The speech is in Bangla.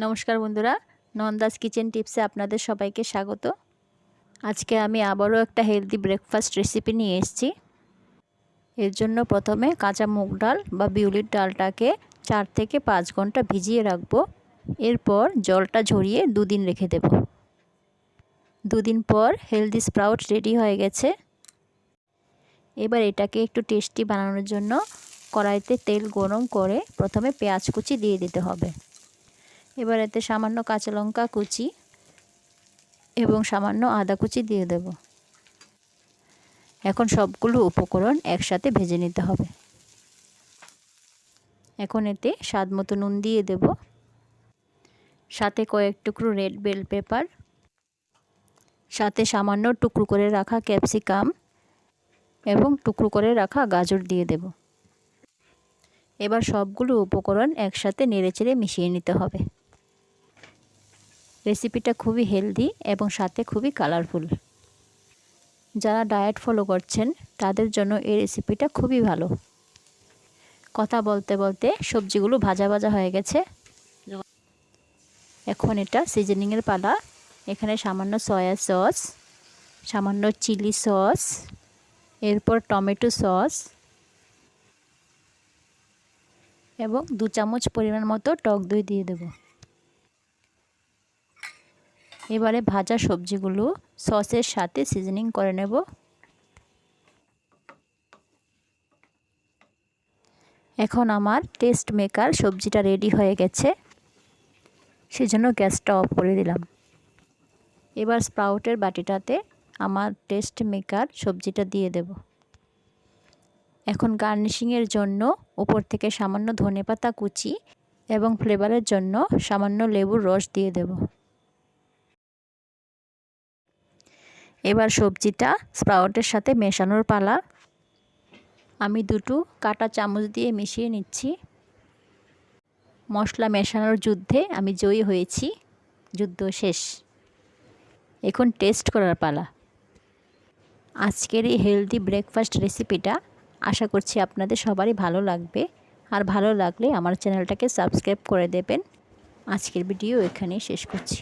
নমস্কার বন্ধুরা, নন্দাস কিচেন টিপসে আপনাদের সবাইকে স্বাগত। আজকে আমি আবারও একটা হেলদি ব্রেকফাস্ট রেসিপি নিয়ে এসেছি। এর জন্য প্রথমে কাঁচা মুগ ডাল বা বিউলির ডালটাকে 4 থেকে 5 ঘন্টা ভিজিয়ে রাখবো। এরপর জলটা ঝরিয়ে 2 দিন রেখে দেব। 2 দিন পর হেলদি স্প্রাউট রেডি হয়ে গেছে। এবার এটাকে একটু টেস্টি বানানোর জন্য কড়াইতে তেল গরম করে প্রথমে পেঁয়াজ কুচি দিয়ে দিতে হবে। এবার এতে সামান্য কাঁচা লঙ্কা কুচি এবং সামান্য আদা কুচি দিয়ে দেব। এখন সবগুলো উপকরণ একসাথে ভেজে নিতে হবে। এখন এতে স্বাদ মতো নুন দিয়ে দেব, সাথে কয়েক টুকরো রেড বেল পেপার, সাথে সামান্য টুকরো করে রাখা ক্যাপসিকাম এবং টুকরো করে রাখা গাজর দিয়ে দেব। এবার সবগুলো উপকরণ একসাথে নেড়েচেড়ে মিশিয়ে নিতে হবে। রেসিপিটা খুবই হেলদি এবং সাথে খুবই কালারফুল। যারা ডায়েট ফলো করছেন তাদের জন্য এই রেসিপিটা খুবই ভালো। কথা বলতে বলতে সবজিগুলো ভাজা ভাজা হয়ে গেছে। এখন এটা সিজনিংয়ের পালা। এখানে সামান্য সয়া সস, সামান্য চিলি সস, এরপর টমেটো সস এবং 2 চামচ পরিমাণ মতো টক দই দিয়ে দেব। এবারে ভাজা সবজিগুলো সসের সাথে সিজনিং করে নেব। এখন আমার টেস্ট মেকার সবজিটা রেডি হয়ে গেছে, সেজন্য গ্যাসটা অফ করে দিলাম। এবার স্প্রাউটের বাটিটাতে আমার টেস্ট মেকার সবজিটা দিয়ে দেব। এখন গার্নিশিংয়ের জন্য উপর থেকে সামান্য ধনেপাতা কুচি এবং ফ্লেভারের জন্য সামান্য লেবুর রস দিয়ে দেব। এবার সবজিটা স্প্রাউটের সাথে মেশানোর পালা। আমি 2টো কাঁটা চামচ দিয়ে মিশিয়ে নিচ্ছি। মশলা মেশানোর যুদ্ধে আমি জয়ী হয়েছি, যুদ্ধ শেষ। এখন টেস্ট করার পালা। আজকের এই হেলদি ব্রেকফাস্ট রেসিপিটা আশা করছি আপনাদের সবারই ভালো লাগবে। আর ভালো লাগলে আমার চ্যানেলটাকে সাবস্ক্রাইব করে দেবেন। আজকের ভিডিও এখানেই শেষ করছি।